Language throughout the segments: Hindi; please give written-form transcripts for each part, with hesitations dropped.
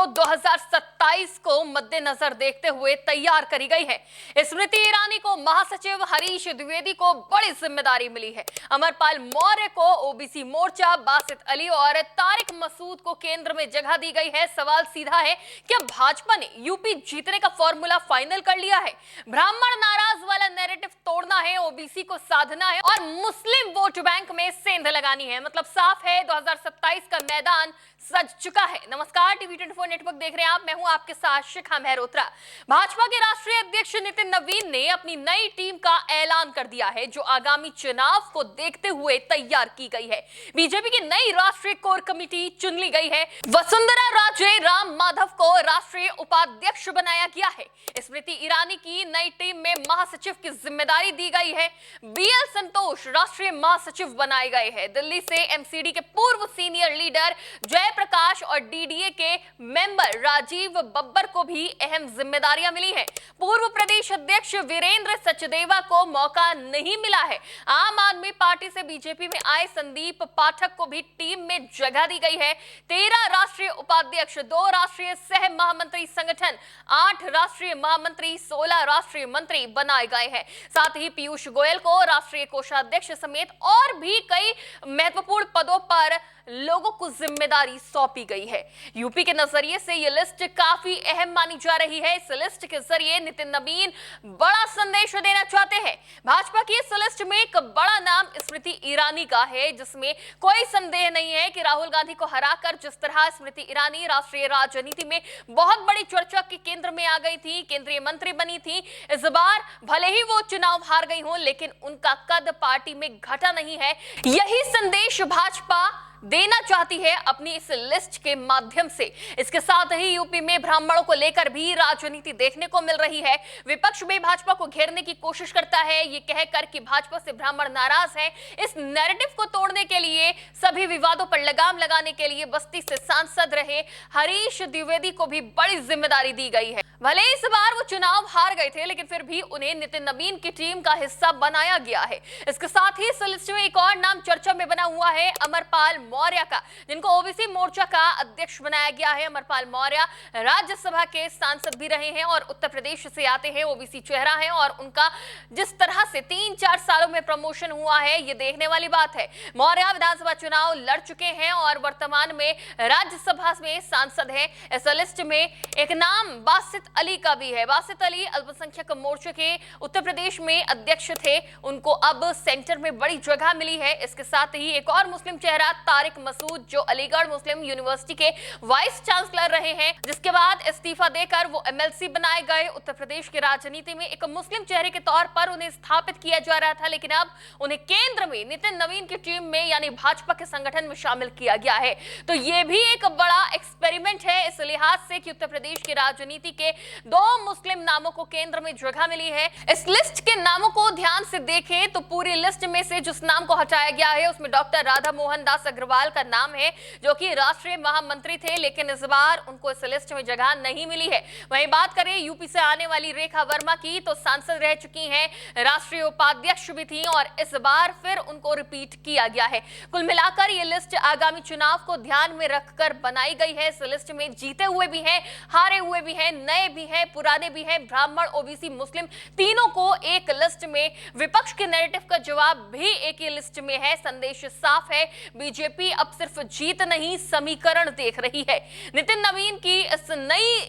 जो 2027 को मद्देनजर देखते हुए तैयार करी गई है। स्मृति ईरानी को महासचिव, हरीश द्विवेदी को बड़ी जिम्मेदारी मिली है। अमरपाल मौर्य को ओबीसी मोर्चा, बासित अली और तारिक मसूद को केंद्र में जगह दी गई है। सवाल सीधा है, क्या भाजपा ने यूपी जीतने का फॉर्मूला फाइनल कर लिया है? ब्राह्मण नाराज वाला नैरेटिव तोड़ना है, ओबीसी को साधना है और मुस्लिम वोट बैंक में सेंध लगानी है। मतलब साफ है, 2027 का मैदान सज चुका है। नमस्कार, टीवी 24 नेटवर्क देख रहे हैं आप। मैं हूं आपके साथ शिखा मेहरोत्रा। भाजपा के राष्ट्रीय अध्यक्ष नितिन नवीन ने अपनी नई टीम का ऐलान कर दिया है, जो आगामी चुनाव को देखते हुए तैयार की गई है। बीजेपी की नई राष्ट्रीय कोर कमेटी चुन ली गई है। वसुंधरा राजे राम माधव को राष्ट्रीय उपाध्यक्ष बनाया गया है। स्मृति ईरानी की नई टीम में महासचिव की जिम्मेदारी दी गई है। बीएल संतोष राष्ट्रीय महासचिव बनाए गए हैं। दिल्ली से एमसीडी के पूर्व सीनियर लीडर जयप्रकाश और डीडीए के मेंबर राजीव बब्बर को भी अहम जिम्मेदारियां मिली हैं। पूर्व प्रदेश अध्यक्ष वीरेंद्र सचदेवा को मौका नहीं मिला है। आम आदमी पार्टी से बीजेपी में आए संदीप पाठक को भी टीम में जगह दी गई है। 13 राष्ट्रीय उपाध्यक्ष, 2 राष्ट्रीय सह महामंत्री संगठन, 8 राष्ट्रीय महामंत्री, 16 राष्ट्रीय मंत्री बनाए गए हैं। साथ ही पीयूष गोयल को राष्ट्रीय कोषाध्यक्ष समेत और भी कई महत्वपूर्ण पदों पर लोगों को जिम्मेदारी सौंपी गई है। यूपी के नजरिए से यह लिस्ट काफी अहम मानी जा रही है। इस लिस्ट के जरिए नितिन नवीन बड़ा संदेश देना चाहते हैं। भाजपा की इस लिस्ट में एक बड़ा नाम स्मृति ईरानी का है, जिसमें कोई संदेह नहीं है कि राहुल गांधी को हराकर जिस तरह स्मृति ईरानी राष्ट्रीय राजनीति में बहुत बड़ी चर्चा के केंद्र में आ गई थी, केंद्रीय मंत्री बनी थी, इस बार भले ही वो चुनाव हार गई हो, लेकिन उनका कद पार्टी में घटा नहीं है। यही संदेश भाजपा देना चाहती है अपनी इस लिस्ट के माध्यम से। इसके साथ ही यूपी में ब्राह्मणों को लेकर भी राजनीति देखने को मिल रही है। विपक्ष भी भाजपा को घेरने की कोशिश करता है, ये कहकर कि भाजपा से ब्राह्मण नाराज है। इस नैरेटिव को तोड़ने के लिए, सभी विवादों पर लगाम लगाने के लिए बस्ती से सांसद रहे हरीश द्विवेदी को भी बड़ी जिम्मेदारी दी गई है। भले इस बार वो चुनाव हार गए थे, लेकिन फिर भी उन्हें नितिन नवीन की टीम का हिस्सा बनाया गया है। इसके साथ ही इस लिस्ट में एक और नाम चर्चा में बना हुआ है, अमरपाल मौर्य का, जिनको ओबीसी मोर्चा का अध्यक्ष बनाया गया है। अमरपाल मौर्य राज्यसभा के सांसद भी रहे हैं और उत्तर प्रदेश से आते हैं, ओबीसी चेहरा है और उनका जिस तरह से 3-4 सालों में प्रमोशन हुआ है, ये देखने वाली बात है। मौर्य विधानसभा चुनाव लड़ चुके हैं और वर्तमान में राज्यसभा में सांसद हैं। इस लिस्ट में एक नाम बासित अली का भी है। बासित अली अल्पसंख्यक मोर्चे के उत्तर प्रदेश में अध्यक्ष थे, उनको अब सेंटर में बड़ी जगह मिली है। इसके साथ ही एक और मुस्लिम चेहरा तारिक मसूद, जो अलीगढ़ मुस्लिम यूनिवर्सिटी के वाइस चांसलर रहे हैं, जिसके बाद इस्तीफा देकर वो एमएलसी बनाए गए। उत्तर प्रदेश की राजनीति में एक मुस्लिम चेहरे के तौर पर उन्हें स्थापित किया जा रहा था, लेकिन अब उन्हें केंद्र में नितिन नवीन की टीम में यानी भाजपा के संगठन में शामिल किया गया है। तो ये भी एक बड़ा एक्सपेरिमेंट है इस लिहाज से कि उत्तर प्रदेश की राजनीति के 2 मुस्लिम नामों को केंद्र में जगह मिली है। इस लिस्ट के नामों को ध्यान से देखें तो पूरी लिस्ट में से जिस नाम को हटाया गया है उसमें डॉक्टर राधा मोहन दास अग्रवाल का नाम है, जो कि राष्ट्रीय महामंत्री थे, लेकिन इस बार उनको इस लिस्ट में जगह नहीं मिली है। वहीं बात करें यूपी से आने वाली रेखा वर्मा की, तो सांसद रह चुकी हैं, राष्ट्रीय उपाध्यक्ष भी थी और इस बार फिर उनको रिपीट किया गया है। कुल मिलाकर ये लिस्ट आगामी चुनाव को ध्यान में रखकर बनाई गई है। इस लिस्ट में जीते हुए भी हैं, हारे हुए भी हैं, नए भी हैं, पुराने भी हैं, ब्राह्मण, ओबीसी, मुस्लिम, तीनों को एक लिस्ट में। विपक्ष के नैरेटिव का जवाब भी एक ही लिस्ट में है। संदेश साफ है, बीजेपी अब सिर्फ जीत नहीं समीकरण देख रही है। नितिन नवीन की इस नई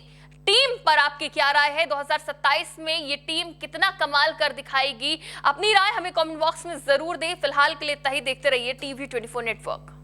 टीम पर आपकी क्या राय है? 2027 में ये टीम कितना कमाल कर दिखाएगी? अपनी राय हमें कमेंट बॉक्स में जरूर दें। फिलहाल के लिए इतना ही। देखते रहिए टीवी 24 नेटवर्क।